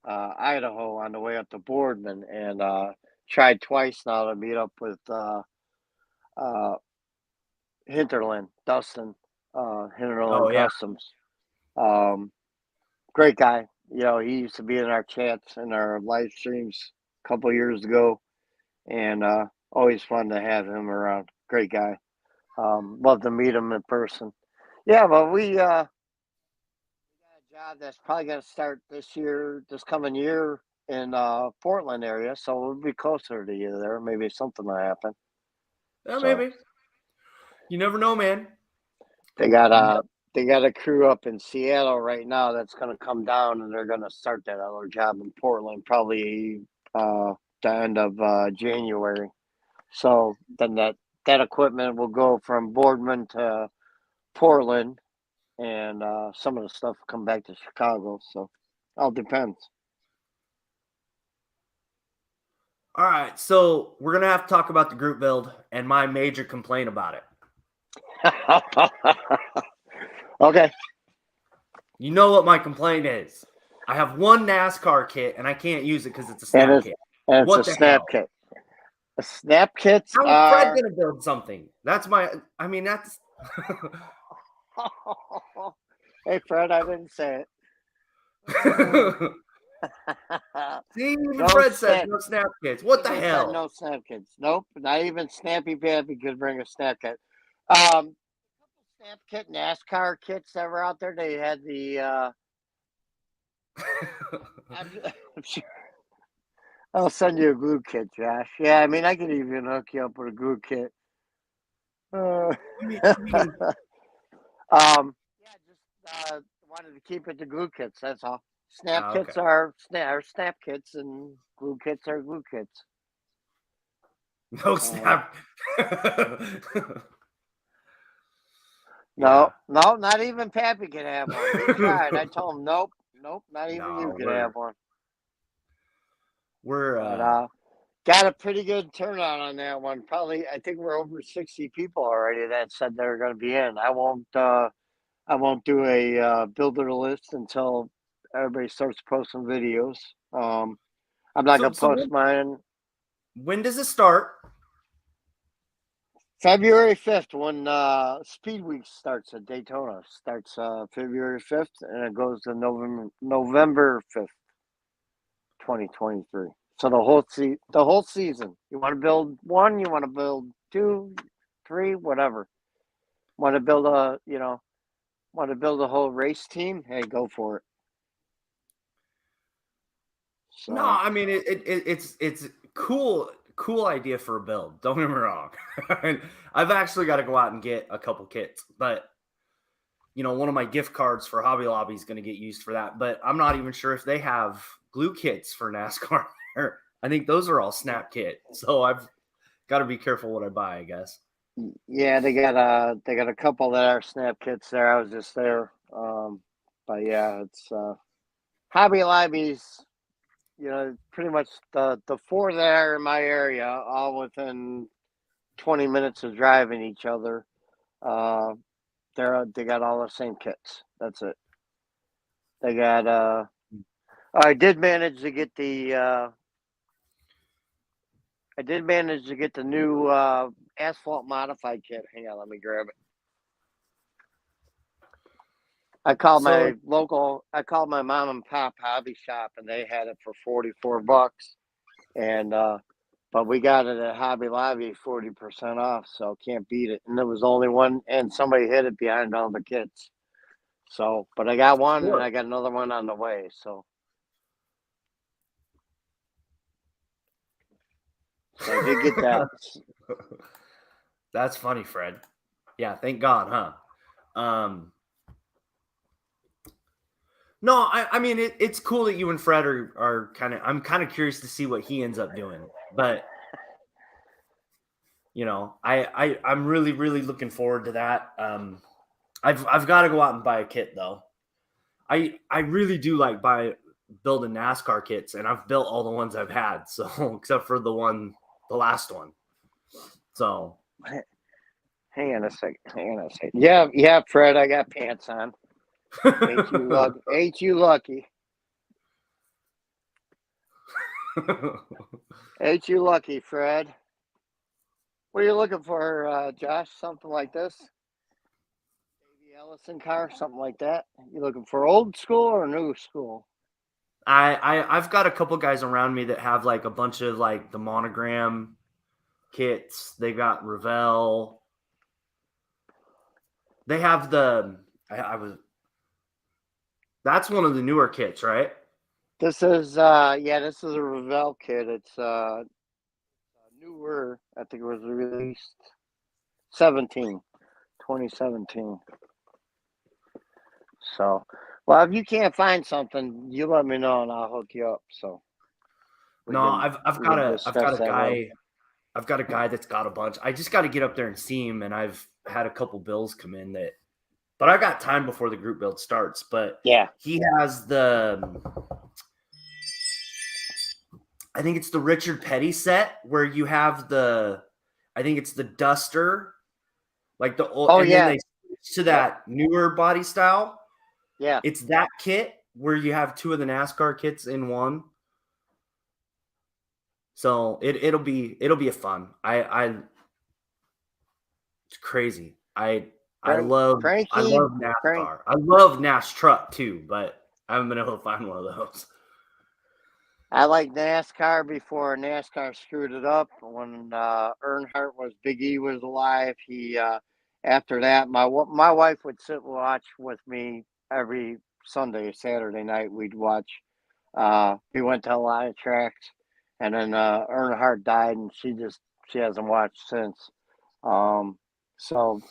Idaho, on the way up to Boardman, and tried twice now to meet up with uh, Hinterland, Dustin, Oh Hinterland yeah. Customs. Um, Great guy. He used to be in our chats and our live streams a couple of years ago, and always fun to have him around. Great guy. Love to meet him in person. Yeah, but we got a job that's probably going to start this coming year in Portland area, so we'll be closer to you there. Maybe something will happen. Yeah, So maybe. You never know, man. they got a crew up in Seattle right now that's going to come down, and they're going to start that other job in Portland probably the end of January. So then that equipment will go from Boardman to Portland, and some of the stuff will come back to Chicago. So all depends. All right, so we're gonna have to talk about the group build and my major complaint about it. Okay. You know what my complaint is? I have one NASCAR kit and I can't use it because it's a snap kit. And What it's a the snap hell? kit. The snap kits How is are. Fred gonna build something? That's my. I mean, that's. Hey, Fred, I didn't say it. See, even No Fred said snap. no snap kits. What the He said hell? no snap kits. Nope, not even Snappy Pappy could bring a snap kit. Snap kit NASCAR kits that were out there. They had the. I'm sure. I'll send you a glue kit, Josh. Yeah, I mean, I could even hook you up with a glue kit. I mean, Yeah, just wanted to keep it to glue kits. That's all. Snap okay. kits are snap kits, and glue kits are glue kits. No snap. No, not even Pappy can have one. He tried. I told him, nope, not even you can have one. We're got a pretty good turnout on that one. Probably, I think we're over 60 people already that said they're going to be in. I won't do a builder list until everybody starts posting videos. I'm not going to post mine. When does it start? February 5th, when Speed Week starts at Daytona. Starts February 5th, and it goes to November 5th, 2023. So the whole season. You want to build one, you want to build 2, 3, whatever. Want to build a whole race team? Hey, go for it. So. No, I mean it's cool idea for a build. Don't get me wrong. I've actually got to go out and get a couple kits, but one of my gift cards for Hobby Lobby is going to get used for that. But I'm not even sure if they have glue kits for NASCAR. I think those are all snap kit. So I've got to be careful what I buy, I guess. Yeah, they got a couple that are snap kits there. I was just there, but yeah, it's Hobby Lobby's. Pretty much the 4 that are in my area, all within 20 minutes of driving each other. They got all the same kits. That's it. They got. I did manage to get the. I did manage to get the new asphalt modified kit. Hang on, let me grab it. I called my mom and pop hobby shop, and they had it for $44. And but we got it at Hobby Lobby 40% off, so can't beat it. And there was only one, and somebody hid it behind all the kits. So, but I got one, and I got another one on the way. So I did get that. That's funny, Fred. Yeah, thank God, huh? No, I mean it's cool that you and Fred are kind of. I'm kind of curious to see what he ends up doing, but I'm really looking forward to that. I've got to go out and buy a kit though. I really do like building NASCAR kits, and I've built all the ones I've had, so except for the last one. So hang on a second. Yeah, Fred, I got pants on. Ain't you lucky? Ain't you lucky, Fred? What are you looking for, Josh? Something like this? Davey Ellison car, something like that? You looking for old school or new school? I've got a couple guys around me that have like a bunch of like the Monogram kits. They got Revell. They have that's one of the newer kits, right? This is a Revell kit. It's newer. I think it was released 2017. So, well, if you can't find something, you let me know and I'll hook you up. So, I've got a guy. I've got a guy that's got a bunch. I just got to get up there and see him, and I've had a couple bills come in that, but I got time before the group build starts. But Yeah. he has I think it's the Richard Petty set where you have I think it's the Duster, like the old, and then they switch to that newer body style. Yeah. It's that kit where you have two of the NASCAR kits in one. So it'll be a fun. It's crazy. I love NASCAR. I love NAS truck too, but I haven't been able to find one of those. I like NASCAR before NASCAR screwed it up. When Earnhardt Big E was alive, he after that, my wife would sit and watch with me every Saturday night. We'd watch. We went to a lot of tracks, and then Earnhardt died, and she hasn't watched since. So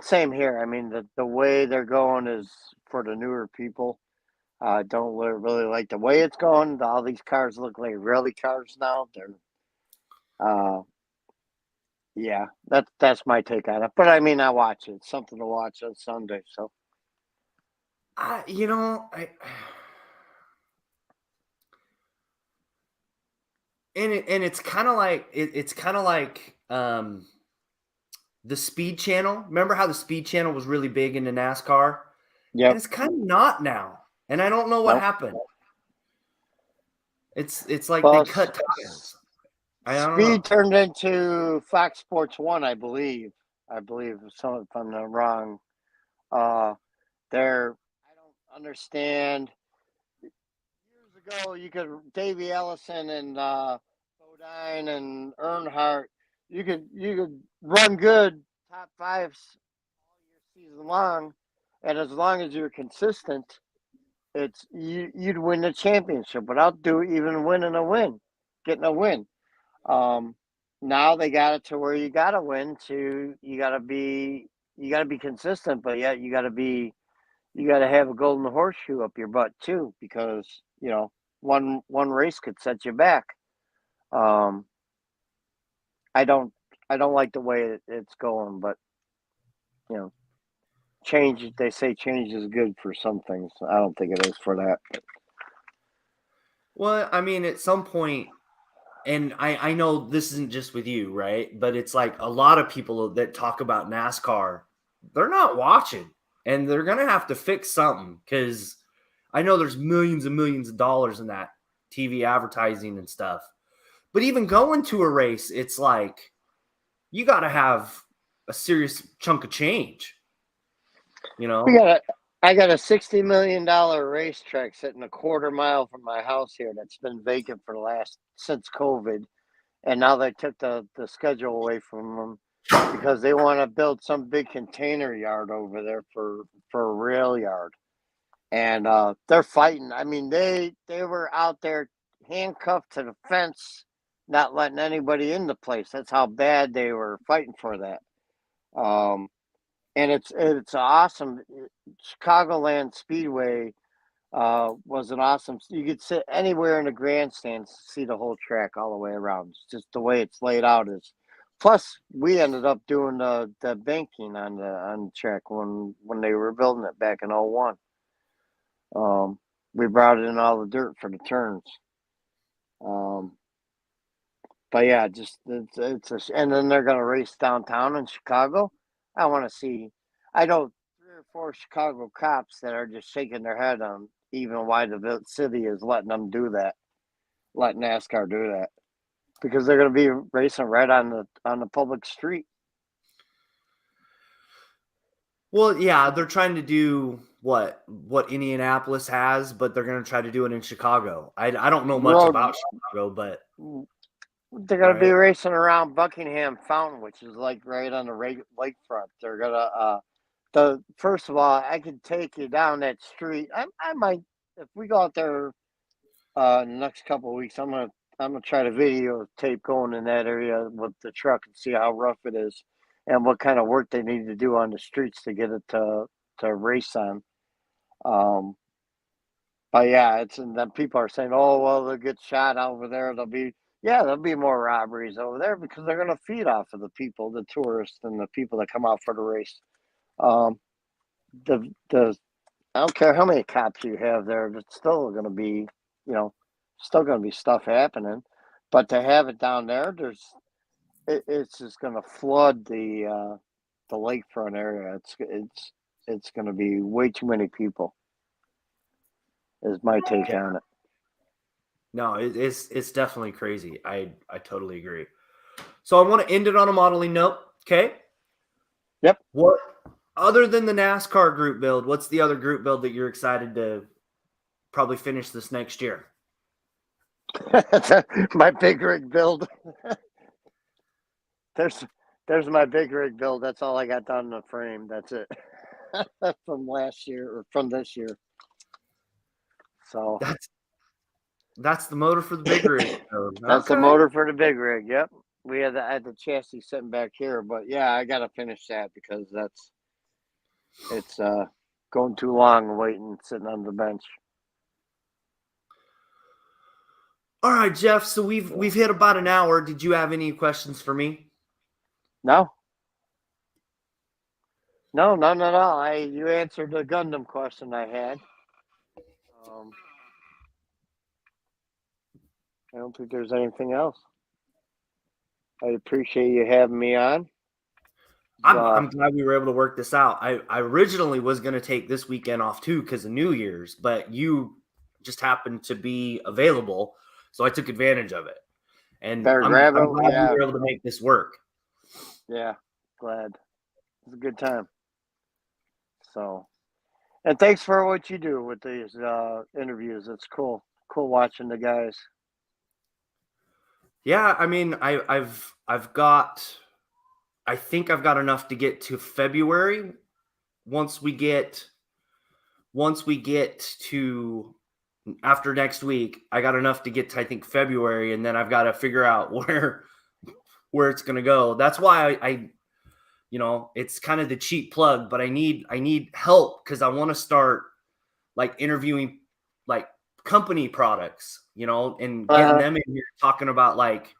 same here. I mean, the way they're going is for the newer people. I don't really like the way it's going. All these cars look like rally cars now. They're, yeah, that's my take on it. But I mean, I watch it. It's something to watch on Sunday. So, you know, and it's kind of like the Speed Channel. Remember how the Speed Channel was really big into NASCAR? yeah, and it's kind of not now. And I don't know what happened. It's like they cut ties. Speed turned into Fox Sports 1, I believe. If I'm not wrong. I don't understand. Years ago, Davey Ellison and Bodine and Earnhardt, you could run good top fives all year season long, and as long as you're consistent, you'd win the championship without getting a win. Now they got it to where you got to win. You got to be consistent, but yet you got to have a golden horseshoe up your butt too, because one race could set you back. I don't like the way it's going, but change. They say change is good for some things. I don't think it is for that. Well, I mean, at some point, and I know this isn't just with you, right? But it's like a lot of people that talk about NASCAR, they're not watching, and they're going to have to fix something, because I know there's millions and millions of dollars in that TV advertising and stuff. But even going to a race, it's like you got to have a serious chunk of change. I got a $60 million racetrack sitting a quarter mile from my house here that's been vacant since COVID. And now they took the schedule away from them because they want to build some big container yard over there for a rail yard. And they're fighting. I mean, they were out there handcuffed to the fence, not letting anybody in the place. That's how bad they were fighting for that. And it's awesome. Chicagoland Speedway was an awesome. You could sit anywhere in the grandstands to see the whole track all the way around. It's just the way it's laid out is. Plus, we ended up doing the banking on the track when they were building it back in 01. We brought in all the dirt for the turns. But yeah, and then they're gonna race downtown in Chicago. I want to see. I know 3 or 4 Chicago cops that are just shaking their head on even why the city is letting them do that, letting NASCAR do that, because they're going to be racing right on the public street. Well, yeah, they're trying to do what Indianapolis has, but they're going to try to do it in Chicago. I don't know much about Chicago, but they're going to be racing around Buckingham Fountain, which is like right on the lakefront. They're going to first of all, I could take you down that street. I might, if we go out there in the next couple of weeks, I'm gonna try to videotape going in that area with the truck and see how rough it is and what kind of work they need to do on the streets to get it to race on. But yeah, and then people are saying, oh well, they'll get shot over there. They'll be Yeah, there'll be more robberies over there because they're going to feed off of the people, the tourists, and the people that come out for the race. Um, the I don't care how many cops you have there, it's still going to be, still going to be stuff happening. But to have it down there, it's just going to flood the lakefront area. It's going to be way too many people. Is my take on it. No, it's definitely crazy. I totally agree. So I want to end it on a modeling note. Okay. Yep. What other than the NASCAR group build? What's the other group build that you're excited to probably finish this next year? My big rig build. There's my big rig build. That's all I got done in the frame. That's it. From last year or from this year. So that's the motor for the big rig. That's the motor for the big rig. Yep. I had the chassis sitting back here, but yeah, I gotta finish that because it's going too long waiting sitting on the bench. All right, Jeff. So we've hit about an hour. Did you have any questions for me? No. No, none at all. You answered the Gundam question I had. I don't think there's anything else. I appreciate you having me on. I'm glad we were able to work this out. I originally was going to take this weekend off too because of New Year's, but you just happened to be available, so I took advantage of it. And I'm glad we were able to make this work. Yeah, glad. It's a good time. So, and thanks for what you do with these interviews. It's cool. Cool watching the guys. Yeah, I mean, I think I've got enough to get to February. Once we get to after next week, I got enough to get to I think February, and then I've got to figure out where it's going to go. That's why I it's kind of the cheap plug, but I need help because I want to start like interviewing like company products, and getting them in here talking about like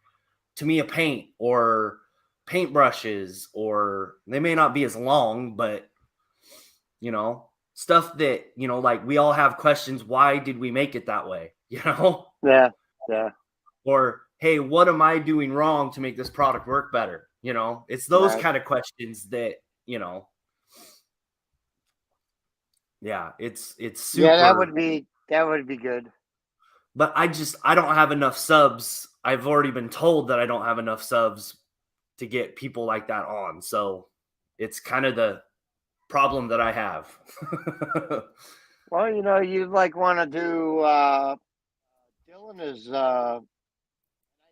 Tamiya paint or paintbrushes, or they may not be as long, but stuff that, like we all have questions. Why did we make it that way? Yeah. Or, hey, what am I doing wrong to make this product work better? It's those kind of questions that, yeah, it's super. Yeah, that would be good. But I don't have enough subs. I've already been told that I don't have enough subs to get people like that on. So it's kind of the problem that I have. Well, you like want to do Dylan is I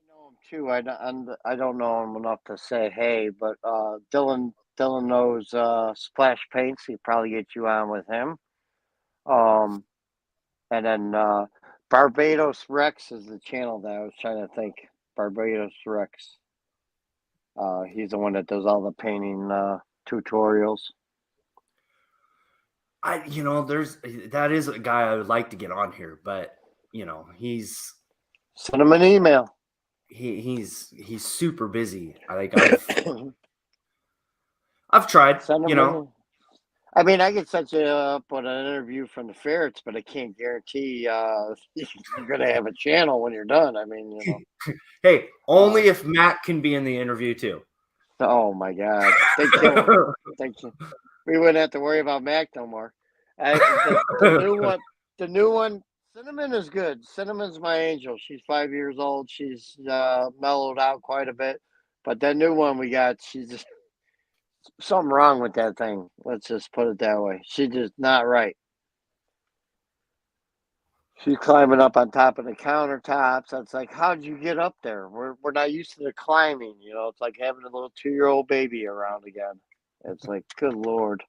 know him too. I don't know him enough to say hey, but Dylan knows Splash Paints. He'd probably get you on with him. And then Barbados Rex is the channel that I was trying to think. Barbados Rex. He's the one that does all the painting tutorials. That is a guy I would like to get on here, but he's send him an email. He's super busy. I've tried. I mean, I could set you up on an interview from the ferrets, but I can't guarantee you're going to have a channel when you're done. I mean, Hey, only if Matt can be in the interview too. Oh my God! Thank you. We wouldn't have to worry about Mac no more. The new one. Cinnamon is good. Cinnamon's my angel. She's 5 years old. She's mellowed out quite a bit. But that new one we got, she's just something wrong with that thing. Let's just put it that way. She's just not right. She's climbing up on top of the countertops. It's like, how'd you get up there? We're not used to the climbing. It's like having a little 2-year-old baby around again. It's like, good Lord.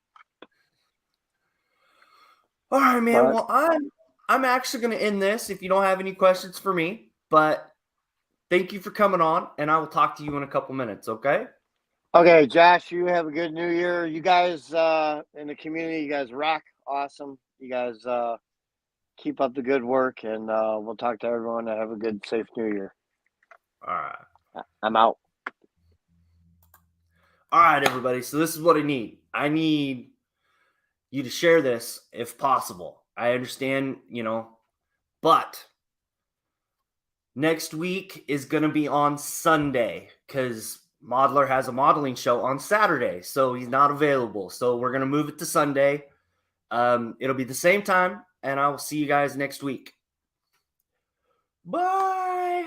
All right, man. Well, I'm actually going to end this if you don't have any questions for me. But thank you for coming on, and I will talk to you in a couple minutes, okay? Okay, Josh, you have a good New Year. You guys in the community, you guys rock. Awesome. You guys keep up the good work, and we'll talk to everyone. Have a good, safe New Year. All right. I'm out. All right, everybody. So this is what I need. I need you to share this if possible. I understand, but next week is going to be on Sunday because Modeler has a modeling show on Saturday, so he's not available. So we're going to move it to Sunday. It'll be the same time, and I will see you guys next week. Bye.